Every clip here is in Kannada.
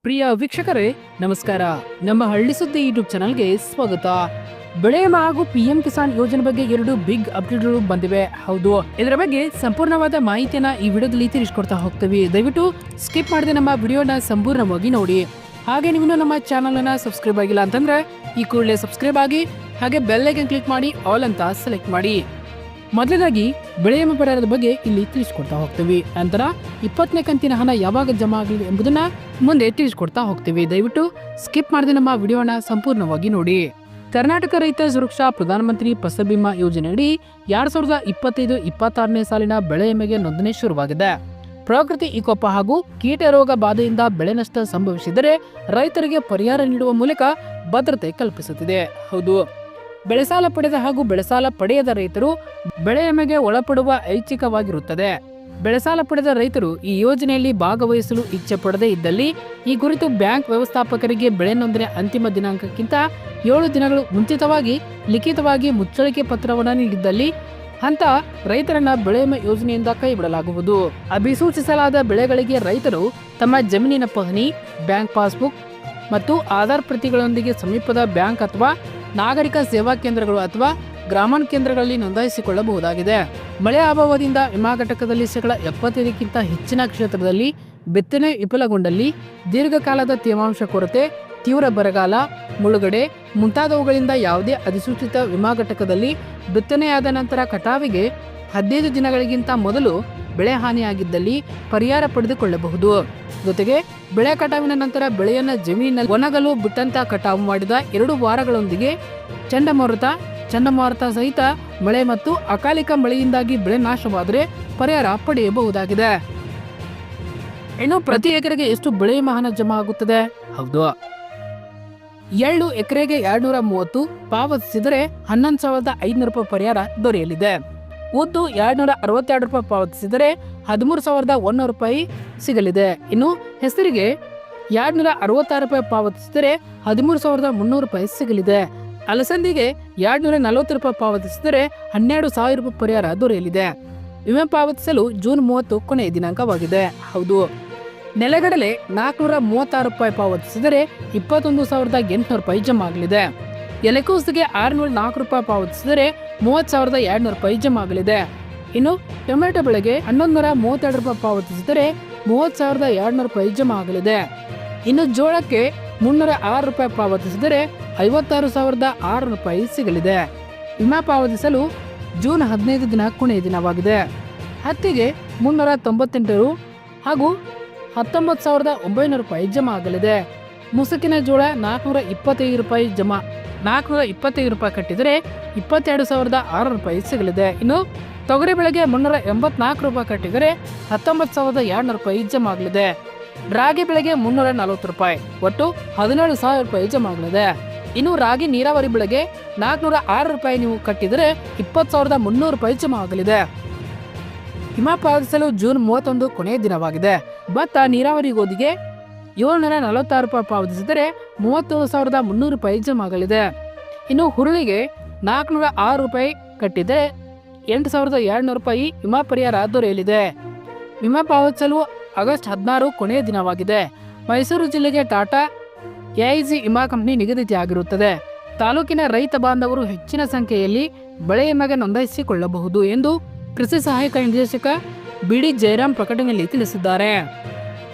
ಪ್ರಿಯ ವೀಕ್ಷಕರೇ ನಮಸ್ಕಾರ. ನಮ್ಮ ಹಳ್ಳಿ ಸುದ್ದಿ ಯೂಟ್ಯೂಬ್ ಚಾನಲ್ಗೆ ಸ್ವಾಗತ. ಬೆಳೆ ವಿಮಾ ಹಾಗೂ ಪಿಎಂ ಕಿಸಾನ್ ಯೋಜನೆ ಬಗ್ಗೆ ಎರಡು ಬಿಗ್ ಅಪ್ಡೇಟ್ಗಳು ಬಂದಿವೆ. ಹೌದು, ಇದರ ಬಗ್ಗೆ ಸಂಪೂರ್ಣವಾದ ಮಾಹಿತಿಯನ್ನ ಈ ವಿಡಿಯೋದಲ್ಲಿ ತಿಳಿಸ್ಕೊಡ್ತಾ ಹೋಗ್ತೀವಿ. ದಯವಿಟ್ಟು ಸ್ಕಿಪ್ ಮಾಡದೆ ನಮ್ಮ ವಿಡಿಯೋನ ಸಂಪೂರ್ಣವಾಗಿ ನೋಡಿ. ಹಾಗೆ ನೀವು ನಮ್ಮ ಚಾನಲ್ ಅನ್ನ ಸಬ್ಸ್ಕ್ರೈಬ್ ಆಗಿಲ್ಲ ಅಂತಂದ್ರೆ ಈ ಕೂಡಲೇ ಸಬ್ಸ್ಕ್ರೈಬ್ ಆಗಿ, ಹಾಗೆ ಬೆಲ್ ಐಕಾನ್ ಕ್ಲಿಕ್ ಮಾಡಿ ಆಲ್ ಅಂತ ಸೆಲೆಕ್ಟ್ ಮಾಡಿ. ಮೊದಲನೇದಾಗಿ ಬೆಳೆ ವಿಮಾ ಪರಿಹಾರದ ಬಗ್ಗೆ ಇಲ್ಲಿ ತಿಳಿಸ್ಕೊಡ್ತಾ ಹೋಗ್ತೀವಿ. ನಂತರ 20ನೇ ಕಂತಿನ ಹಣ ಯಾವಾಗ ಜಮಾ ಆಗಲಿದೆ ಎಂಬುದನ್ನ ಮುಂದೆ ತಿಳಿಸ್ಕೊಡ್ತಾ ಹೋಗ್ತೀವಿ. ದಯವಿಟ್ಟು ಸ್ಕಿಪ್ ಮಾಡದೆ ನಮ್ಮ ವಿಡಿಯೋನ ಸಂಪೂರ್ಣವಾಗಿ ನೋಡಿ. ಕರ್ನಾಟಕ ರೈತ ಸುರಕ್ಷಾ ಪ್ರಧಾನಮಂತ್ರಿ ಫಸಲ್ ಬಿಮಾ ಯೋಜನೆಯಡಿ 2025-26ನೇ ಸಾಲಿನ ಬೆಳೆ ವಿಮೆಗೆ ನೋಂದಣಿ ಶುರುವಾಗಿದೆ. ಪ್ರಕೃತಿ ವಿಕೋಪ ಹಾಗೂ ಕೀಟ ರೋಗ ಬಾಧೆಯಿಂದ ಬೆಳೆ ನಷ್ಟ ಸಂಭವಿಸಿದರೆ ರೈತರಿಗೆ ಪರಿಹಾರ ನೀಡುವ ಮೂಲಕ ಭದ್ರತೆ ಕಲ್ಪಿಸುತ್ತಿದೆ. ಹೌದು, ಬೆಳೆಸಾಲ ಪಡೆದ ಹಾಗೂ ಬೆಳೆಸಾಲ ಪಡೆಯದ ರೈತರು ಬೆಳೆ ವಿಮೆಗೆ ಒಳಪಡುವ ಐಚ್ಛಿಕವಾಗಿರುತ್ತದೆ. ಬೆಳೆಸಾಲ ಪಡೆದ ರೈತರು ಈ ಯೋಜನೆಯಲ್ಲಿ ಭಾಗವಹಿಸಲು ಇಚ್ಛೆ ಪಡದೇ ಇದ್ದಲ್ಲಿ ಈ ಕುರಿತು ಬ್ಯಾಂಕ್ ವ್ಯವಸ್ಥಾಪಕರಿಗೆ ಬೆಳೆ ನೋಂದಣಿ ಅಂತಿಮ ದಿನಾಂಕಕ್ಕಿಂತ 7 ದಿನಗಳು ಮುಂಚಿತವಾಗಿ ಲಿಖಿತವಾಗಿ ಮುಚ್ಚಳಿಕೆ ಪತ್ರವನ್ನು ನೀಡಿದ್ದಲ್ಲಿ ಅಂತ ರೈತರನ್ನ ಬೆಳೆ ವಿಮೆ ಯೋಜನೆಯಿಂದ ಕೈಬಿಡಲಾಗುವುದು. ಅಭಿಸೂಚಿಸಲಾದ ಬೆಳೆಗಳಿಗೆ ರೈತರು ತಮ್ಮ ಜಮೀನಿನ ಪಹಣಿ, ಬ್ಯಾಂಕ್ ಪಾಸ್ಬುಕ್ ಮತ್ತು ಆಧಾರ್ ಪ್ರತಿಗಳೊಂದಿಗೆ ಸಮೀಪದ ಬ್ಯಾಂಕ್ ಅಥವಾ ನಾಗರಿಕ ಸೇವಾ ಕೇಂದ್ರಗಳು ಅಥವಾ ಗ್ರಾಮೀಣ ಕೇಂದ್ರಗಳಲ್ಲಿ ನೋಂದಾಯಿಸಿಕೊಳ್ಳಬಹುದಾಗಿದೆ. ಮಳೆ ಅಭಾವದಿಂದ ವಿಮಾ ಘಟಕದಲ್ಲಿ 75%ಕ್ಕಿಂತ ಹೆಚ್ಚಿನ ಕ್ಷೇತ್ರದಲ್ಲಿ ಬಿತ್ತನೆ ವಿಫಲಗೊಂಡಲ್ಲಿ, ದೀರ್ಘಕಾಲದ ತೇವಾಂಶ ಕೊರತೆ, ತೀವ್ರ ಬರಗಾಲ, ಮುಳುಗಡೆ ಮುಂತಾದವುಗಳಿಂದ ಯಾವುದೇ ಅಧಿಸೂಚಿತ ವಿಮಾ ಘಟಕದಲ್ಲಿ ಬಿತ್ತನೆಯಾದ ನಂತರ ಕಟಾವಿಗೆ 15 ದಿನಗಳಿಗಿಂತ ಮೊದಲು ಬೆಳೆ ಹಾನಿಯಾಗಿದ್ದಲ್ಲಿ ಪರಿಹಾರ ಪಡೆದುಕೊಳ್ಳಬಹುದು. ಜೊತೆಗೆ ಬೆಳೆ ಕಟಾವಿನ ನಂತರ ಬೆಳೆಯನ್ನು ಜಮೀನಿನಲ್ಲಿ ಒಣಗಲು ಬಿಟ್ಟಂತ ಕಟಾವು ಮಾಡಿದ 2 ವಾರಗಳೊಂದಿಗೆ ಚಂಡಮಾರುತ ಸಹಿತ ಮಳೆ ಮತ್ತು ಅಕಾಲಿಕ ಮಳೆಯಿಂದಾಗಿ ಬೆಳೆ ನಾಶವಾದರೆ ಪರಿಹಾರ ಪಡೆಯಬಹುದಾಗಿದೆ. ಇನ್ನು ಪ್ರತಿ ಎಕರೆಗೆ ಎಷ್ಟು ಬೆಳೆ ವಿಮಾ ಹಣ ಜಮಾ ಆಗುತ್ತದೆ? ಹೌದು, 7 ಎಕರೆಗೆ 230 ಪಾವತಿಸಿದರೆ 11,500 ರೂಪಾಯಿ ಪರಿಹಾರ ದೊರೆಯಲಿದೆ. ಉದ್ದು 262 ರೂಪಾಯಿ ಪಾವತಿಸಿದರೆ 13,100 ರೂಪಾಯಿ ಸಿಗಲಿದೆ. ಇನ್ನು ಹೆಸರಿಗೆ 266 ರೂಪಾಯಿ ಪಾವತಿಸಿದರೆ 13,300 ರೂಪಾಯಿ ಸಿಗಲಿದೆ. ಅಲಸಂದಿಗೆ 240 ರೂಪಾಯಿ ಪಾವತಿಸಿದರೆ 12,000 ರೂಪಾಯಿ ಪರಿಹಾರ ದೊರೆಯಲಿದೆ. ವಿಮೆ ಪಾವತಿಸಲು ಜೂನ್ 30 ಕೊನೆಯ ದಿನಾಂಕವಾಗಿದೆ. ಹೌದು, ನೆಲಗಡಲೆ 436 ರೂಪಾಯಿ ಪಾವತಿಸಿದರೆ 21,800 ರೂಪಾಯಿ ಜಮಾ ಆಗಲಿದೆ. ಎಲೆಕೋಸಿಗೆ 604 ರೂಪಾಯಿ ಪಾವತಿಸಿದರೆ 30,200 ರೂಪಾಯಿ ಜಮಾ ಆಗಲಿದೆ. ಇನ್ನು ಟೊಮೆಟೊ ಬೆಳೆಗೆ 1132 ರೂಪಾಯಿ ಪಾವತಿಸಿದರೆ 30,200 ರೂಪಾಯಿ ಜಮಾ ಆಗಲಿದೆ. ಇನ್ನು ಜೋಳಕ್ಕೆ 306 ರೂಪಾಯಿ ಪಾವತಿಸಿದರೆ 56,600 ರೂಪಾಯಿ ಸಿಗಲಿದೆ. ವಿಮಾ ಪಾವತಿಸಲು ಜೂನ್ 15 ದಿನ ಕೊನೆಯ ದಿನವಾಗಿದೆ. ಹತ್ತಿಗೆ 398 ಹಾಗೂ 19,900 ರೂಪಾಯಿ ಜಮಾ ಆಗಲಿದೆ. ಮುಸುಕಿನ ಜೋಳ 425 ರೂಪಾಯಿ ಜಮಾ 425 ರೂಪಾಯಿ ಕಟ್ಟಿದರೆ 22,600 ರೂಪಾಯಿ ಸಿಗಲಿದೆ. ಇನ್ನು ತೊಗರಿ ಬೆಳೆಗೆ 384 ರೂಪಾಯಿ ಕಟ್ಟಿದರೆ 19,200 ರೂಪಾಯಿ ಜಮಾ ಆಗಲಿದೆ. ರಾಗಿ ಬೆಳೆಗೆ 340 ರೂಪಾಯಿ, ಒಟ್ಟು 17,000 ರೂಪಾಯಿ ಜಮಾ ಆಗಲಿದೆ. ಇನ್ನು ರಾಗಿ ನೀರಾವರಿ ಬೆಳೆಗೆ 406 ರೂಪಾಯಿ ನೀವು ಕಟ್ಟಿದರೆ 20,300 ರೂಪಾಯಿ ಜಮಾ ಆಗಲಿದೆ. ವಿಮಾ ಪಾವತಿಸಲು ಜೂನ್ 31 ಕೊನೆಯ ದಿನವಾಗಿದೆ. ಭತ್ತ ನೀರಾವರಿ ಗೋಧಿಗೆ 746 ರೂಪಾಯಿ ಪಾವತಿಸಿದರೆ 31,300 ರೂಪಾಯಿ ಜಮಾ ಆಗಲಿದೆ. ಇನ್ನು ಹುರುಳಿಗೆ 406 ರೂಪಾಯಿ ಕಟ್ಟಿದರೆ 8,200 ರೂಪಾಯಿ ವಿಮಾ ಪರಿಹಾರ ದೊರೆಯಲಿದೆ. ವಿಮಾ ಪಾವತಿಸಲು ಆಗಸ್ಟ್ 16 ಕೊನೆಯ ದಿನವಾಗಿದೆ. ಮೈಸೂರು ಜಿಲ್ಲೆಗೆ ಟಾಟಾ ಎಐಜಿ ವಿಮಾ ಕಂಪನಿ ನಿಗದಿಯಾಗಿರುತ್ತದೆ. ತಾಲೂಕಿನ ರೈತ ಬಾಂಧವರು ಹೆಚ್ಚಿನ ಸಂಖ್ಯೆಯಲ್ಲಿ ಬೆಳೆ ವಿಮೆಗೆ ನೋಂದಾಯಿಸಿಕೊಳ್ಳಬಹುದು ಎಂದು ಕೃಷಿ ಸಹಾಯಕ ನಿರ್ದೇಶಕ ಬಿಡಿ ಜಯರಾಮ್ ಪ್ರಕಟಣೆಯಲ್ಲಿ ತಿಳಿಸಿದ್ದಾರೆ.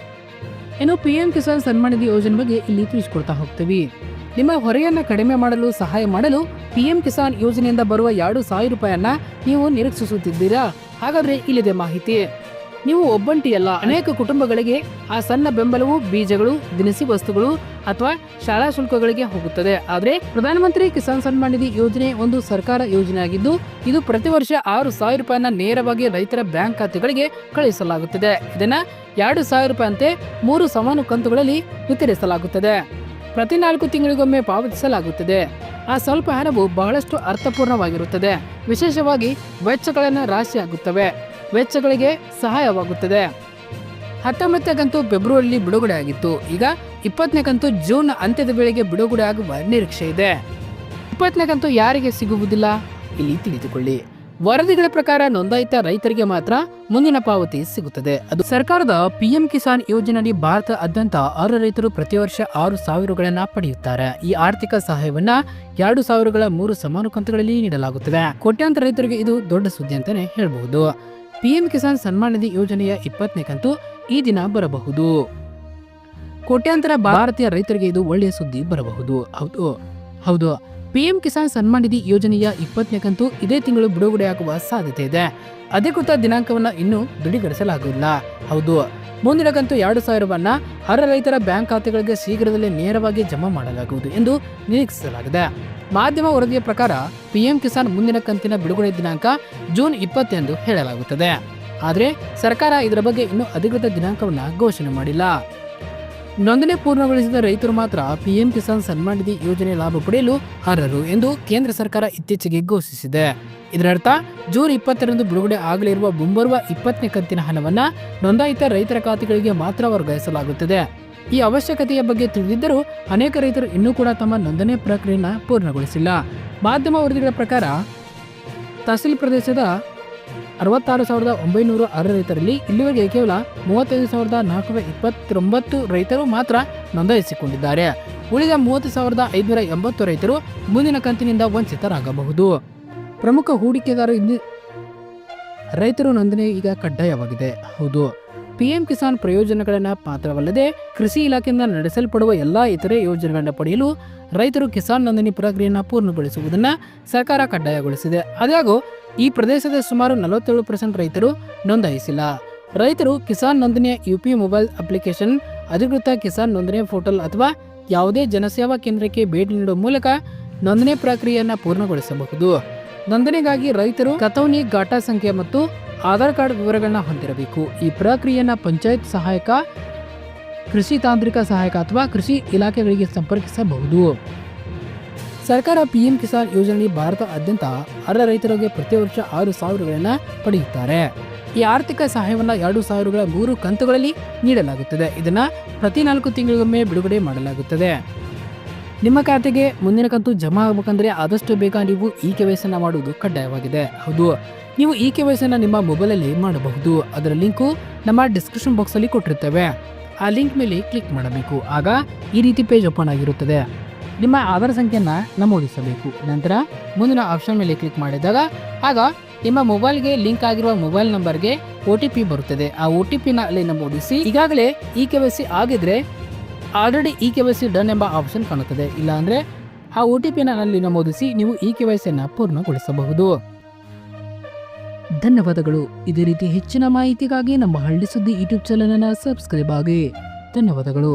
ಇನ್ನು ಪಿಎಂ ಕಿಸಾನ್ ಸನ್ಮಾನ್ ನಿಧಿ ಯೋಜನೆ ಬಗ್ಗೆ ಇಲ್ಲಿ ತಿಳಿಸಿಕೊಡ್ತಾ ಹೋಗ್ತೀವಿ. ನಿಮ್ಮ ಹೊರೆಯನ್ನು ಕಡಿಮೆ ಮಾಡಲು ಸಹಾಯ ಮಾಡಲು ಪಿಎಂ ಕಿಸಾನ್ ಯೋಜನೆಯಿಂದ ಬರುವ 2,000 ರೂಪಾಯಿಯನ್ನ ನೀವು ನಿರೀಕ್ಷಿಸುತ್ತಿದ್ದೀರಾ? ಹಾಗಾದ್ರೆ ಇಲ್ಲಿದೆ ಮಾಹಿತಿ. ನೀವು ಒಬ್ಬಂಟಿಯಲ್ಲ, ಅನೇಕ ಕುಟುಂಬಗಳಿಗೆ ಆ ಸಣ್ಣ ಬೆಂಬಲವು ಬೀಜಗಳು, ದಿನಸಿ ವಸ್ತುಗಳು ಅಥವಾ ಶಾಲಾ ಶುಲ್ಕಗಳಿಗೆ ಹೋಗುತ್ತದೆ. ಆದರೆ ಪ್ರಧಾನಮಂತ್ರಿ ಕಿಸಾನ್ ಸನ್ಮಾನ್ ನಿಧಿ ಯೋಜನೆ ಒಂದು ಸರ್ಕಾರ ಯೋಜನೆಯಾಗಿದ್ದು ಇದು ಪ್ರತಿ ವರ್ಷ 6,000 ರೂಪಾಯಿನ ನೇರವಾಗಿ ರೈತರ ಬ್ಯಾಂಕ್ ಖಾತೆಗಳಿಗೆ ಕಳುಹಿಸಲಾಗುತ್ತದೆ. ಇದನ್ನ 2,000 ರೂಪಾಯಿಯಂತೆ 3 ಸಮಾನ ಕಂತುಗಳಲ್ಲಿ ವಿತರಿಸಲಾಗುತ್ತದೆ. ಪ್ರತಿ 4 ತಿಂಗಳಿಗೊಮ್ಮೆ ಪಾವತಿಸಲಾಗುತ್ತದೆ. ಆ ಸ್ವಲ್ಪ ಹಣವು ಬಹಳಷ್ಟು ಅರ್ಥಪೂರ್ಣವಾಗಿರುತ್ತದೆ. ವಿಶೇಷವಾಗಿ ವೆಚ್ಚಗಳನ್ನು ರಾಶಿಯಾಗುತ್ತವೆ, ವೆಚ್ಚಗಳಿಗೆ ಸಹಾಯವಾಗುತ್ತದೆ. 19ನೇ ಕಂತು ಫೆಬ್ರವರಿಯಲ್ಲಿ ಬಿಡುಗಡೆ ಆಗಿತ್ತು. ಈಗ 20ನೇ ಕಂತು ಜೂನ್ ಅಂತ್ಯದ ವೇಳೆಗೆ ಬಿಡುಗಡೆ ಆಗುವ ನಿರೀಕ್ಷೆ ಇದೆ. 20ನೇ ಕಂತು ಯಾರಿಗೆ ಸಿಗುವುದಿಲ್ಲ? ಇಲ್ಲಿ ತಿಳಿದುಕೊಳ್ಳಿ. ವರದಿಗಳ ಪ್ರಕಾರ ನೋಂದಾಯಿತ ರೈತರಿಗೆ ಮಾತ್ರ ಮುಂದಿನ ಪಾವತಿ ಸಿಗುತ್ತದೆ. ಅದು ಸರ್ಕಾರದ ಪಿಎಂ ಕಿಸಾನ್ ಯೋಜನೆಯಡಿ ಭಾರತದಾದ್ಯಂತ 6 ರೈತರು ಪ್ರತಿ ವರ್ಷ 6,000 ಪಡೆಯುತ್ತಾರೆ. ಈ ಆರ್ಥಿಕ ಸಹಾಯವನ್ನ 2,000 3 ಸಮಾನ ಕಂತುಗಳಲ್ಲಿ ನೀಡಲಾಗುತ್ತದೆ. ಕೋಟ್ಯಾಂತರ ರೈತರಿಗೆ ಇದು ದೊಡ್ಡ ಸುದ್ದಿ ಅಂತಾನೆ ಹೇಳಬಹುದು. ಪಿಎಂ ಕಿಸಾನ್ ಸನ್ಮಾನ್ ನಿಧಿ ಯೋಜನೆಯ 20ನೇ ಕಂತು ಈ ದಿನ ಬರಬಹುದು. ಕೋಟ್ಯಾಂತರ ಭಾರತೀಯ ರೈತರಿಗೆ ಇದು ಒಳ್ಳೆಯ ಸುದ್ದಿ ಬರಬಹುದು. ಹೌದು ಪಿಎಂ ಕಿಸಾನ್ ಸನ್ಮಾನ್ ನಿಧಿ ಯೋಜನೆಯ 20ನೇ ಕಂತು ಇದೇ ತಿಂಗಳು ಬಿಡುಗಡೆಯಾಗುವ ಸಾಧ್ಯತೆ ಇದೆ. ಅಧಿಕೃತ ದಿನಾಂಕವನ್ನ ಇನ್ನೂ ದೃಢೀಕರಿಸಲಾಗಿಲ್ಲ. ಹೌದು, ಮುಂದಿನ ಕಂತು 2,000ವನ್ನ ಅರ್ಹ ರೈತರ ಬ್ಯಾಂಕ್ ಖಾತೆಗಳಿಗೆ ಶೀಘ್ರದಲ್ಲೇ ನೇರವಾಗಿ ಜಮಾ ಮಾಡಲಾಗುವುದು ಎಂದು ನಿರೀಕ್ಷಿಸಲಾಗಿದೆ. ಮಾಧ್ಯಮ ವರದಿಯ ಪ್ರಕಾರ ಪಿಎಂ ಕಿಸಾನ್ ಮುಂದಿನ ಕಂತಿನ ಬಿಡುಗಡೆ ದಿನಾಂಕ ಜೂನ್ 20 ಎಂದು ಹೇಳಲಾಗುತ್ತದೆ. ಆದರೆ ಸರ್ಕಾರ ಇದರ ಬಗ್ಗೆ ಇನ್ನೂ ಅಧಿಕೃತ ದಿನಾಂಕವನ್ನ ಘೋಷಣೆ ಮಾಡಿಲ್ಲ. ನೋಂದಣಿ ಪೂರ್ಣಗೊಳಿಸಿದ ರೈತರು ಮಾತ್ರ ಪಿಎಂ ಕಿಸಾನ್ ಸನ್ಮಾನ್ ನಿಧಿ ಯೋಜನೆ ಲಾಭ ಪಡೆಯಲು ಅರ್ಹರು ಎಂದು ಕೇಂದ್ರ ಸರ್ಕಾರ ಇತ್ತೀಚೆಗೆ ಘೋಷಿಸಿದೆ. ಇದರರ್ಥ ಜೂನ್ 20ರಂದು ಬಿಡುಗಡೆ ಆಗಲಿರುವ ಮುಂಬರುವ 20ನೇ ಕಂತಿನ ಹಣವನ್ನ ನೋಂದಾಯಿತ ರೈತರ ಖಾತೆಗಳಿಗೆ ಮಾತ್ರ ವರ್ಗಾಯಿಸಲಾಗುತ್ತದೆ. ಈ ಅವಶ್ಯಕತೆಯ ಬಗ್ಗೆ ತಿಳಿದಿದ್ದರೂ ಅನೇಕ ರೈತರು ಇನ್ನೂ ಕೂಡ ತಮ್ಮ ನೋಂದಣಿ ಪ್ರಕ್ರಿಯೆಯನ್ನು ಪೂರ್ಣಗೊಳಿಸಿಲ್ಲ. ಮಾಧ್ಯಮ ವರದಿಗಳ ಪ್ರಕಾರ ತಹಸೀಲ್ ಪ್ರದೇಶದ 66,900 ಅರ್ಹ ರೈತರಲ್ಲಿ ಇಲ್ಲಿವರೆಗೆ ಕೇವಲ 35,429 ರೈತರು ಮಾತ್ರ ನೋಂದಾಯಿಸಿಕೊಂಡಿದ್ದಾರೆ. ಉಳಿದ 30,580 ರೈತರು ಮುಂದಿನ ಕಂತಿನಿಂದ ವಂಚಿತರಾಗಬಹುದು. ಪ್ರಮುಖ ಹೂಡಿಕೆದಾರರು ರೈತರು ನೋಂದಣಿ ಈಗ ಕಡ್ಡಾಯವಾಗಿದೆ. ಹೌದು, ಪಿಎಂ ಕಿಸಾನ್ ಪ್ರಯೋಜನಗಳನ್ನು ಮಾತ್ರವಲ್ಲದೆ ಕೃಷಿ ಇಲಾಖೆಯಿಂದ ನಡೆಸಲ್ಪಡುವ ಎಲ್ಲಾ ಇತರೆ ಯೋಜನೆಗಳನ್ನು ಪಡೆಯಲು ರೈತರು ಕಿಸಾನ್ ನೋಂದಣಿ ಪ್ರಕ್ರಿಯೆಯನ್ನು ಪೂರ್ಣಗೊಳಿಸುವುದನ್ನು ಸರ್ಕಾರ ಕಡ್ಡಾಯಗೊಳಿಸಿದೆ. ಆದಾಗ್ಯೂ ಈ ಪ್ರದೇಶದ ಸುಮಾರು 47% ರೈತರು ನೋಂದಾಯಿಸಿಲ್ಲ. ರೈತರು ಕಿಸಾನ್ ನೋಂದಣಿಯ ಯುಪಿ ಮೊಬೈಲ್ ಅಪ್ಲಿಕೇಶನ್, ಅಧಿಕೃತ ಕಿಸಾನ್ ನೋಂದಣಿ ಪೋರ್ಟಲ್ ಅಥವಾ ಯಾವುದೇ ಜನಸೇವಾ ಕೇಂದ್ರಕ್ಕೆ ಭೇಟಿ ನೀಡುವ ಮೂಲಕ ನೋಂದಣಿ ಪ್ರಕ್ರಿಯೆಯನ್ನು ಪೂರ್ಣಗೊಳಿಸಬಹುದು. ನೋಂದಣಿಗಾಗಿ ರೈತರು ಕತೌನಿ ಗಾಟಾ ಸಂಖ್ಯೆ ಮತ್ತು ಆಧಾರ್ ಕಾರ್ಡ್ ವಿವರಗಳನ್ನ ಹೊಂದಿರಬೇಕು. ಈ ಪ್ರಕ್ರಿಯೆಯನ್ನು ಪಂಚಾಯತ್ ಸಹಾಯಕ, ಕೃಷಿ ತಾಂತ್ರಿಕ ಸಹಾಯಕ ಅಥವಾ ಕೃಷಿ ಇಲಾಖೆಗಳಿಗೆ ಸಂಪರ್ಕಿಸಬಹುದು. ಸರ್ಕಾರ ಪಿಎಂ ಕಿಸಾನ್ ಯೋಜನೆ ಭಾರತದಾದ್ಯಂತ ಅರ್ಹ ರೈತರಿಗೆ ಪ್ರತಿ ವರ್ಷ 6,000 ಪಡೆಯುತ್ತಾರೆ. ಈ ಆರ್ಥಿಕ ಸಹಾಯವನ್ನು 2,000 3 ಕಂತುಗಳಲ್ಲಿ ನೀಡಲಾಗುತ್ತದೆ. ಇದನ್ನ ಪ್ರತಿ 4 ತಿಂಗಳಿಗೊಮ್ಮೆ ಬಿಡುಗಡೆ ಮಾಡಲಾಗುತ್ತದೆ. ನಿಮ್ಮ ಖಾತೆಗೆ ಮುಂದಿನ ಕಂತು ಜಮಾ ಆಗಬೇಕಂದ್ರೆ ಆದಷ್ಟು ಬೇಗ ನೀವು KYC ಮಾಡುವುದು ಕಡ್ಡಾಯವಾಗಿದೆ. ಹೌದು, ನೀವು KYC ನಿಮ್ಮ ಮೊಬೈಲಲ್ಲಿ ಮಾಡಬಹುದು. ಅದರ ಲಿಂಕು ನಮ್ಮ ಡಿಸ್ಕ್ರಿಪ್ಷನ್ ಬಾಕ್ಸ್ ಅಲ್ಲಿ ಕೊಟ್ಟಿರ್ತೇವೆ. ಆ ಲಿಂಕ್ ಮೇಲೆ ಕ್ಲಿಕ್ ಮಾಡಬೇಕು. ಆಗ ಈ ರೀತಿ ಪೇಜ್ ಓಪನ್ ಆಗಿರುತ್ತದೆ. ನಿಮ್ಮ ಆಧಾರ್ ಸಂಖ್ಯೆಯನ್ನು ನಮೂದಿಸಬೇಕು. ನಂತರ ಮುಂದಿನ ಆಪ್ಷನ್ ಮೇಲೆ ಕ್ಲಿಕ್ ಮಾಡಿದಾಗ ಆಗ ನಿಮ್ಮ ಮೊಬೈಲ್ಗೆ ಲಿಂಕ್ ಆಗಿರುವ ಮೊಬೈಲ್ ನಂಬರ್ಗೆ OTP ಬರುತ್ತದೆ. ಆ OTPನ ಅಲ್ಲಿ ನಮೂದಿಸಿ. ಈಗಾಗಲೇ KYC ಆಗಿದ್ರೆ ಆಲ್ರೆಡಿ KYC ಡನ್ ಎಂಬ ಆಪ್ಷನ್ ಕಾಣುತ್ತದೆ. ಇಲ್ಲ ಅಂದರೆ ಆ OTPನ ಅಲ್ಲಿ ನಮೂದಿಸಿ ನೀವು KYCಯನ್ನು ಪೂರ್ಣಗೊಳಿಸಬಹುದು. ಧನ್ಯವಾದಗಳು. ಇದೇ ರೀತಿ ಹೆಚ್ಚಿನ ಮಾಹಿತಿಗಾಗಿ ನಮ್ಮ ಹಳ್ಳಿ ಸುದ್ದಿ ಯೂಟ್ಯೂಬ್ ಚಾನಲ್ ಅನ್ನು ಸಬ್ಸ್ಕ್ರೈಬ್ ಆಗಿ. ಧನ್ಯವಾದಗಳು.